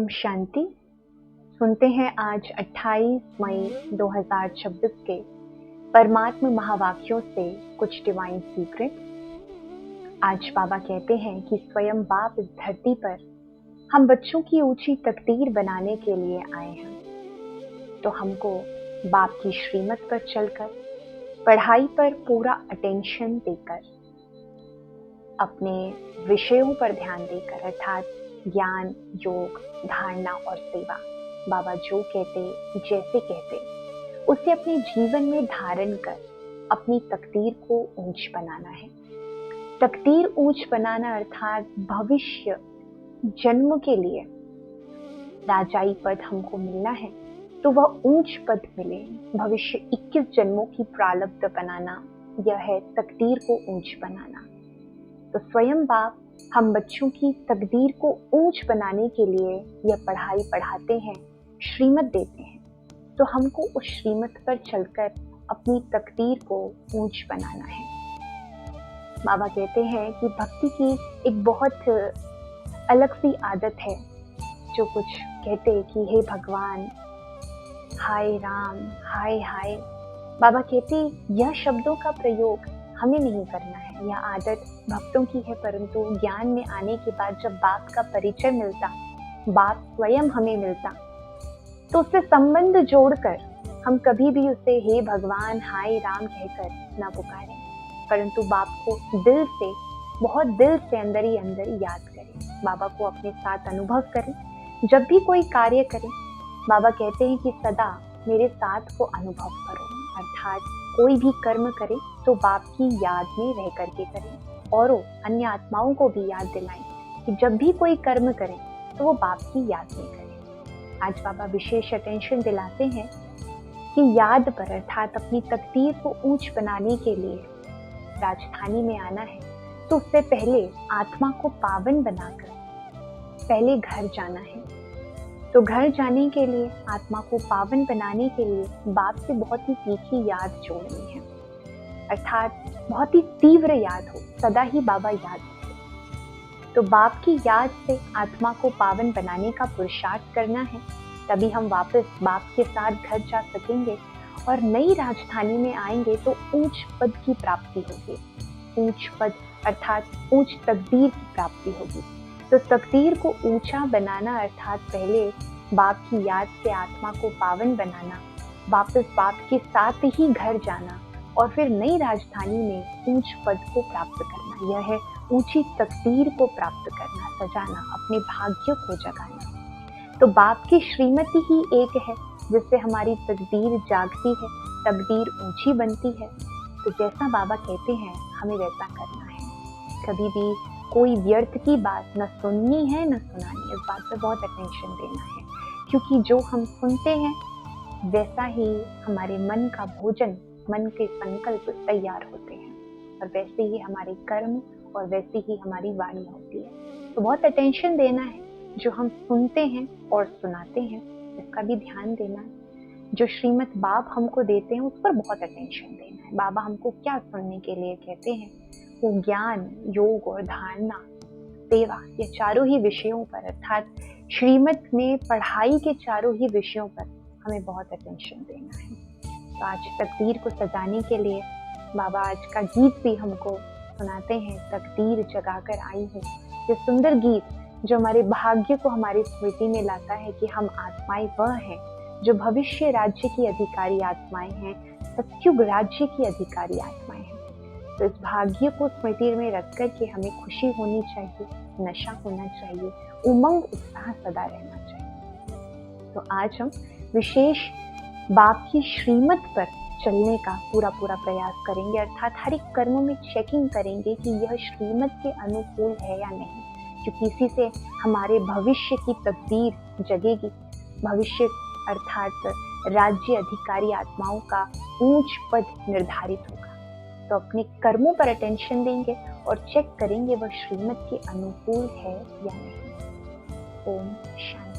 ओम शांति। सुनते हैं आज 28 मई 2026 के परमात्मा महावाक्यों से कुछ डिवाइन सीक्रेट। आज बाबा कहते हैं कि स्वयं बाप इस धरती पर हम बच्चों की ऊंची तकदीर बनाने के लिए आए हैं, तो हमको बाप की श्रीमत पर चलकर पढ़ाई पर पूरा अटेंशन देकर, अपने विषयों पर ध्यान देकर, अर्थात ज्ञान, योग, धारणा और सेवा, बाबा जो कहते जैसे कहते उसे अपने जीवन में धारण कर अपनी तकदीर को ऊंच बनाना है। तकदीर ऊंच बनाना अर्थात भविष्य जन्म के लिए राजाई पद हमको मिलना है तो वह ऊंच पद मिले। भविष्य 21 जन्मों की प्रारब्ध बनाना, यह है तकदीर को ऊंच बनाना। तो स्वयं बाप हम बच्चों की तकदीर को ऊंच बनाने के लिए यह पढ़ाई पढ़ाते हैं, श्रीमत देते हैं, तो हमको उस श्रीमत पर चलकर अपनी तकदीर को ऊंच बनाना है। बाबा कहते हैं कि भक्ति की एक बहुत अलग सी आदत है, जो कुछ कहते कि हे भगवान, हाय राम, हाय हाय। बाबा कहते यह शब्दों का प्रयोग हमें नहीं करना है, यह आदत भक्तों की है, परंतु ज्ञान में आने के बाद जब बाप का परिचय मिलता, बाप स्वयं हमें मिलता, तो उससे संबंध जोड़कर हम कभी भी उसे हे भगवान, हाय राम कहकर ना पुकारें, परंतु बाप को दिल से, बहुत दिल से अंदर ही याद करें, बाबा को अपने साथ अनुभव करें। जब भी कोई कार्य करें, बाबा कहते हैं कि सदा मेरे साथ को अनुभव करो, अर्थात कोई भी कर्म करें तो बाप की याद में रह करके करें और अन्य आत्माओं को भी याद दिलाएं कि जब भी कोई कर्म करें तो वो बाप की याद में करें। आज बाबा विशेष अटेंशन दिलाते हैं कि याद पर, अर्थात अपनी तकदीर को ऊंच बनाने के लिए राजधानी में आना है तो उससे पहले आत्मा को पावन बनाकर पहले घर जाना है। तो घर जाने के लिए, आत्मा को पावन बनाने के लिए बाप से बहुत ही तीखी याद जोड़नी है, अर्थात बहुत ही तीव्र याद हो, सदा ही बाबा याद हो। तो बाप की याद से आत्मा को पावन बनाने का पुरुषार्थ करना है, तभी हम वापस बाप के साथ घर जा सकेंगे और नई राजधानी में आएंगे तो ऊंच पद की प्राप्ति होगी। ऊंच पद अर्थात ऊंच तकदीर की प्राप्ति होगी। तो तकदीर को ऊंचा बनाना अर्थात पहले बाप की याद से आत्मा को पावन बनाना, वापस बाप के साथ ही घर जाना और फिर नई राजधानी में ऊंच पद को प्राप्त करना, यह है ऊंची तकदीर को प्राप्त करना, सजाना, अपने भाग्य को जगाना। तो बाप की श्रीमती ही एक है जिससे हमारी तकदीर जागती है, तकदीर ऊंची बनती है। तो जैसा बाबा कहते हैं हमें वैसा करना है। कभी भी कोई व्यर्थ की बात न सुननी है न सुनानी, इस बात पर बहुत अटेंशन देना है, क्योंकि जो हम सुनते हैं वैसा ही हमारे मन का भोजन, मन के संकल्प तैयार होते हैं और वैसे ही हमारे कर्म और वैसे ही हमारी वाणी होती है। तो बहुत अटेंशन देना है, जो हम सुनते हैं और सुनाते हैं इसका भी ध्यान देना है। जो श्रीमत बाप हमको देते हैं उस पर बहुत अटेंशन देना है। बाबा हमको क्या सुनने के लिए कहते हैं, वो ज्ञान, योग और धारणा, सेवा, ये चारों ही विषयों पर, अर्थात श्रीमत में पढ़ाई के चारों ही विषयों पर हमें बहुत अटेंशन देना है। तो आज तकदीर को सजाने के लिए बाबा आज का गीत भी हमको सुनाते हैं, तकदीर जगाकर आई हूँ। ये सुंदर गीत जो हमारे भाग्य को हमारी स्मृति में लाता है कि हम आत्माएं वह हैं जो भविष्य राज्य की अधिकारी आत्माएं हैं, सत्युग राज्य की अधिकारी आत्माएं हैं। तो इस भाग्य को स्मृति में रख कर के हमें खुशी होनी चाहिए, नशा होना चाहिए, उमंग उत्साह सदा रहना चाहिए। तो आज हम विशेष बाप की श्रीमत पर चलने का पूरा प्रयास करेंगे, अर्थात हर एक कर्म में चेकिंग करेंगे कि यह श्रीमत के अनुकूल है या नहीं, क्योंकि इसी से हमारे भविष्य की तकदीर जगेगी। भविष्य अर्थात राज्य अधिकारी आत्माओं का ऊंच पद निर्धारित होगा। तो अपने कर्मों पर अटेंशन देंगे और चेक करेंगे वह श्रीमत के अनुकूल है या नहीं। ओम शांति।